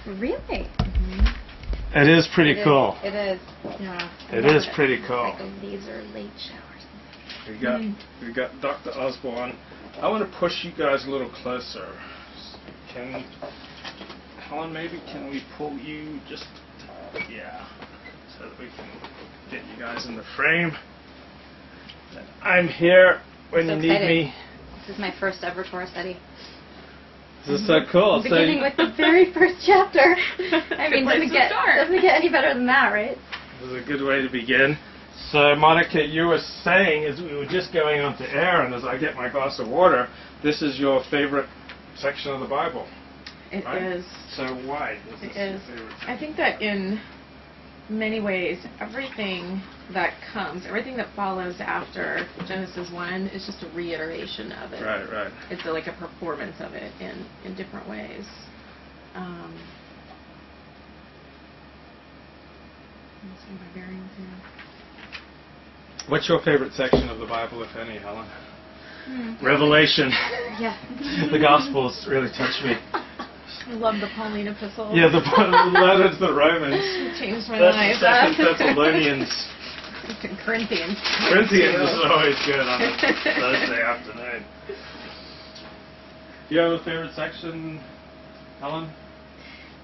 Really? It is pretty cool. It is. Yeah. It is pretty cool. It's like a laser late showers. We got Dr. Osborne. I want to push you guys a little closer. Helen, maybe can we pull you just, so that we can get you guys in the frame. I'm here when you need me. This is my first ever Torah study. This is so cool. Beginning with the very first chapter. I mean, doesn't get any better than that, right? This is a good way to begin. So, Monica, you were saying, as we were just going on to air, and as I get my glass of water, this is your favorite section of the Bible. It right? is. So why? It is. I think that in many ways, everything that comes, everything that follows after Genesis 1 is just a reiteration of it. Right, right. It's like a performance of it in different ways. Let's see my bearings here. What's your favorite section of the Bible, if any, Helen? Revelation. Yeah. The Gospels really touch me. I love the Pauline epistle. Yeah, the letter to the Romans. It changed my That's life. Second Thessalonians. Corinthians. Corinthians is always good on a Thursday afternoon. Do you have a favorite section, Helen?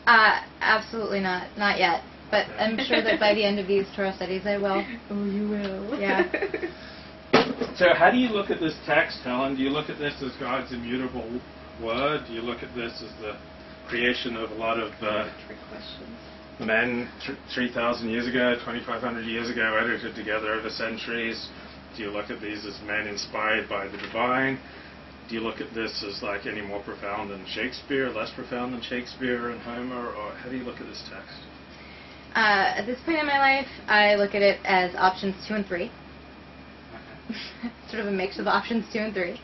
Absolutely not. Not yet. But I'm sure that by the end of these Torah studies I will. Oh, you will. Yeah. So how do you look at this text, Helen? Do you look at this as God's immutable word? Do you look at this as the creation of a lot of men 3,000 years ago, 2,500 years ago, edited together over centuries? Do you look at these as men inspired by the divine? Do you look at this as like any more profound than Shakespeare, less profound than Shakespeare and Homer, or how do you look at this text? At this point in my life, I look at it as options 2 and 3. Sort of a mix of options 2 and 3.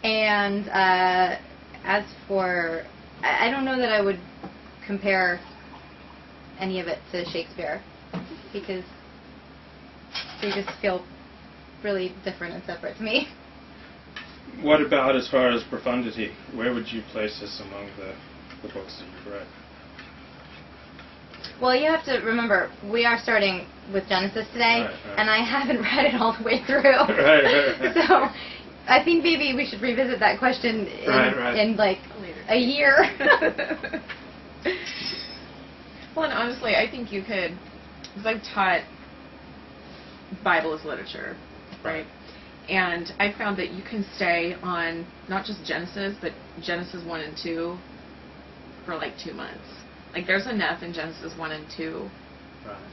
And as for, I don't know that I would compare any of it to Shakespeare, because they just feel really different and separate to me. What about as far as profundity? Where would you place this among the books that you've read? Well, you have to remember, we are starting with Genesis today, right. And I haven't read it all the way through. Right. So I think maybe we should revisit that question in like a year. Well, and honestly, I think you could, because I've taught Bible as literature, right? And I found that you can stay on not just Genesis, but Genesis 1 and 2 for like 2 months. Like, there's enough in Genesis 1 and 2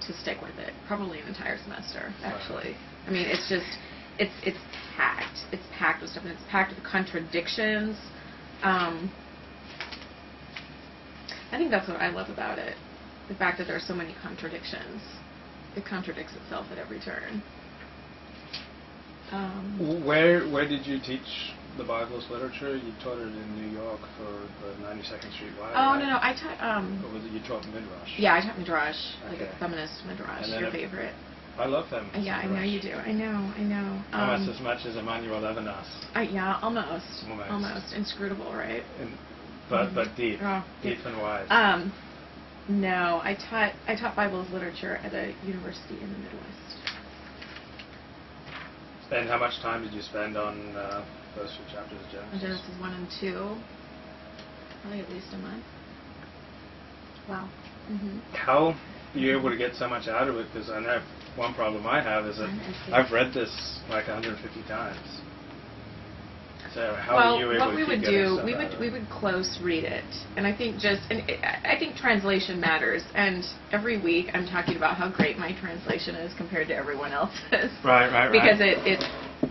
to stick with it. Probably an entire semester, actually. I mean, it's just, it's packed. It's packed with stuff, and it's packed with contradictions. I think that's what I love about it. The fact that there are so many contradictions. It contradicts itself at every turn. Where did you teach the Bible as literature? You taught it in New York for the 92nd Street Y. Oh, right? no, I taught... Or was it you taught Midrash? Yeah, I taught Midrash, like Okay. a feminist Midrash, your favorite. I love them. Yeah, I know you do. I know. Almost as much as Emmanuel Levinas. Yeah, almost. Inscrutable, right? But deep. Oh, deep and wide. No, I taught Bible as literature at a university in the Midwest. And how much time did you spend on those 2 chapters of Genesis? Genesis 1 and 2. Probably at least a month. Wow. How are you able to get so much out of it? Because I know one problem I have is that I've read this like 150 times. So how are you able to keep getting stuff out of it? We would close read it, and I think I think translation matters. And every week I'm talking about how great my translation is compared to everyone else's. Right. Because it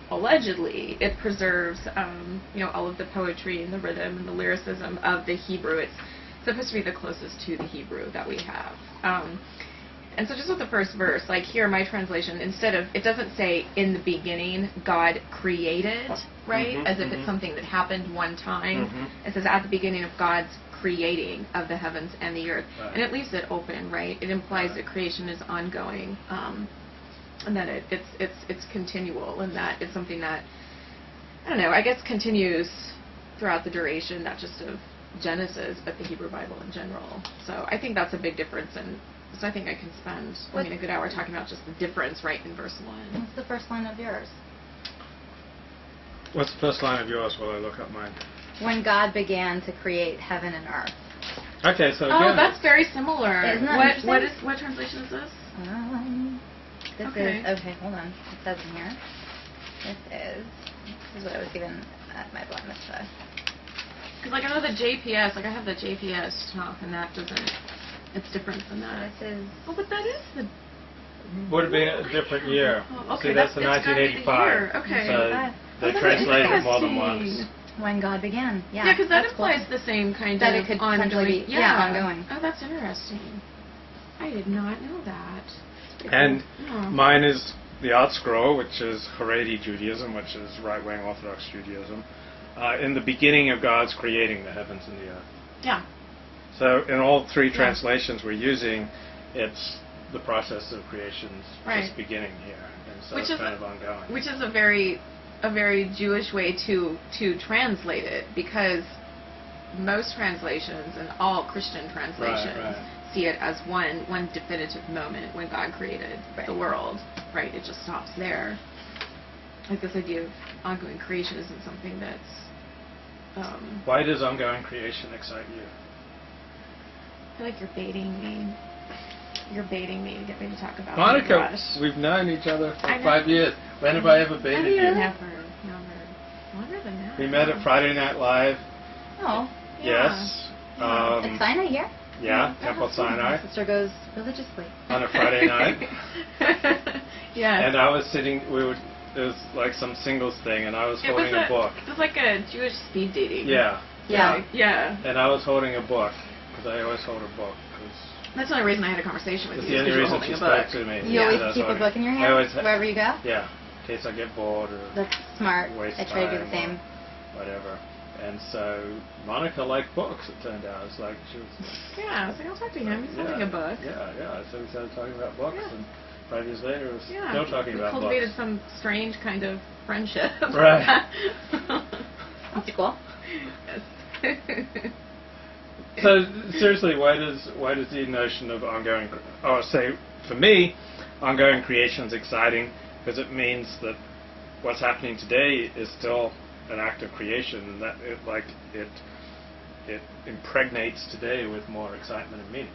allegedly it preserves all of the poetry and the rhythm and the lyricism of the Hebrew. It's supposed to be the closest to the Hebrew that we have. And so just with the first verse, like here, my translation, instead of, it doesn't say in the beginning God created, right? As if it's something that happened one time. It says at the beginning of God's creating of the heavens and the earth. Right. And it leaves it open, right? It implies that creation is ongoing, and that it's continual, and that it's something that, I don't know, I guess continues throughout the duration, not just of Genesis, but the Hebrew Bible in general. So I think that's a big difference, and so I think I can spend a good hour talking about just the difference right in verse 1. What's the first line of yours? What's the first line of yours while I look up mine? When God began to create heaven and earth. Okay, so Oh, again, that's very similar. Isn't that interesting? What translation is this? This Okay. is, okay, hold on. It says in here. This is what I was given at my bar mitzvah. Because like I know the JPS, like I have the JPS stuff, and that doesn't. It's different than that. This is. Oh, but that is the. would have been a different year. Oh, okay, See, that's the it's gotta be the 1985. year. Okay. So they that's translated it more than interesting. once. When God began. Yeah, Yeah, because that that's implies cool. the same kind That of it could ongoing. potentially be- ongoing. Oh, that's interesting. I did not know that. And Oh. mine is the Art Scroll, which is Haredi Judaism, which is right-wing Orthodox Judaism. In the beginning of God's creating the heavens and the earth. Yeah. So in all three translations we're using, it's the process of creation's Right. just beginning here, and so Which it's is kind of ongoing. Which is a very Jewish way to translate it, because most translations and all Christian translations Right. see it as one definitive moment when God created the world. Right? It just stops there. Like this idea of ongoing creation isn't something that's. Why does ongoing creation excite you? I feel like you're baiting me. You're baiting me to get me to talk about Monica, Midrash. we've known each other for I know. 5 years. When have I ever baited you? Never. Longer than that. We met at Friday Night Live. Oh. Yes. At Sinai here? Yeah, Temple Sinai. My sister goes religiously. On a Friday night. Yeah. And I was sitting, it was like some singles thing, and I was holding a book. It was like a Jewish speed dating. Yeah. Yeah. Yeah. And I was holding a book, because I always hold a book. That's the only reason I had a conversation with It's you. the only Because reason you she were holding a spoke book. to me. You always that's keep a why. book in your I hand always wherever you go? Yeah, in case I get bored or That's smart. waste I try to do the time same. or whatever. And so Monica liked books, it turned out. It's like she was... Yeah, I was like, I'll talk to him. He's holding a book. Yeah. So we started talking about books, Yeah. and 5 years later, we're Yeah. still talking we about cultivated books. some strange kind of friendship. Right. That's cool. Yes. So seriously, why does the notion of ongoing, or say for me, ongoing creation is exciting because it means that what's happening today is still an act of creation, and that it impregnates today with more excitement and meaning.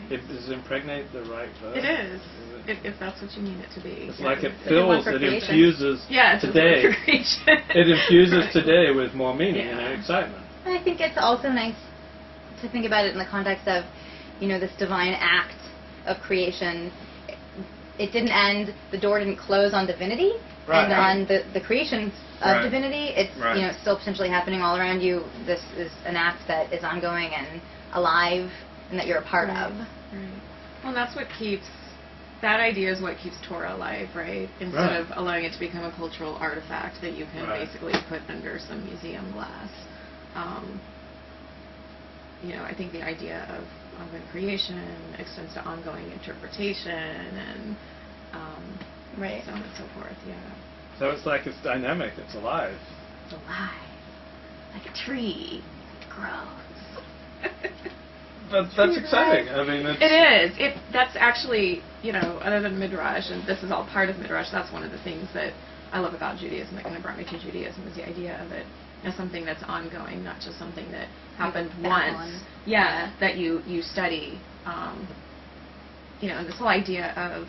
Is impregnate the right verb? It is, if that's what you mean it to be. It's Yeah. like it It's a good one fills, for it creation. infuses Yeah, it's today. a creation. It infuses today with more meaning Yeah. and excitement. I think it's also nice to think about it in the context of, this divine act of creation. It didn't end, the door didn't close on divinity, Right. and on the creation of Right. divinity, it's Right. still potentially happening all around you. This is an act that is ongoing and alive, and that you're a part of. Right. Well, and that's what that idea is what keeps Torah alive, right? Instead Right. of allowing it to become a cultural artifact that you can Right. basically put under some museum glass. I think the idea of ongoing creation extends to ongoing interpretation and Right. so on and so forth, yeah. So it's like it's dynamic, it's alive. It's alive. Like a tree. It grows. But that's exciting. I mean, it's... It is. That's actually, other than Midrash, and this is all part of Midrash, that's one of the things that I love about Judaism that kind of brought me to Judaism, is the idea of it as something that's ongoing, not just something that happened once. Yeah, that you study. And this whole idea of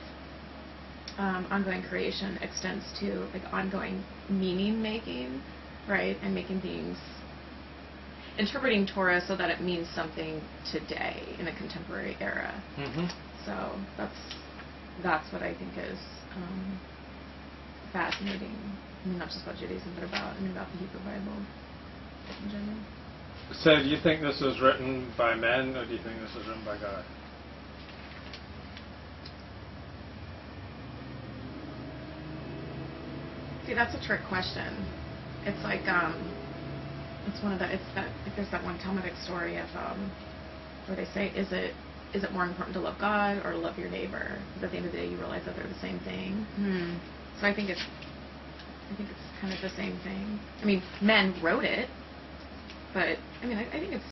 ongoing creation extends to like ongoing meaning making, right? And making things, interpreting Torah so that it means something today in a contemporary era. Mm-hmm. So that's what I think is fascinating. I mean, not just about Judaism, but about the Hebrew Bible in general. So do you think this was written by men, or do you think this was written by God? See, that's a trick question. It's like it's one of the there's that one Talmudic story of where they say, is it more important to love God or to love your neighbor? Because at the end of the day, you realize that they're the same thing. So I think it's kind of the same thing. I mean, men wrote it, But I mean, I think it's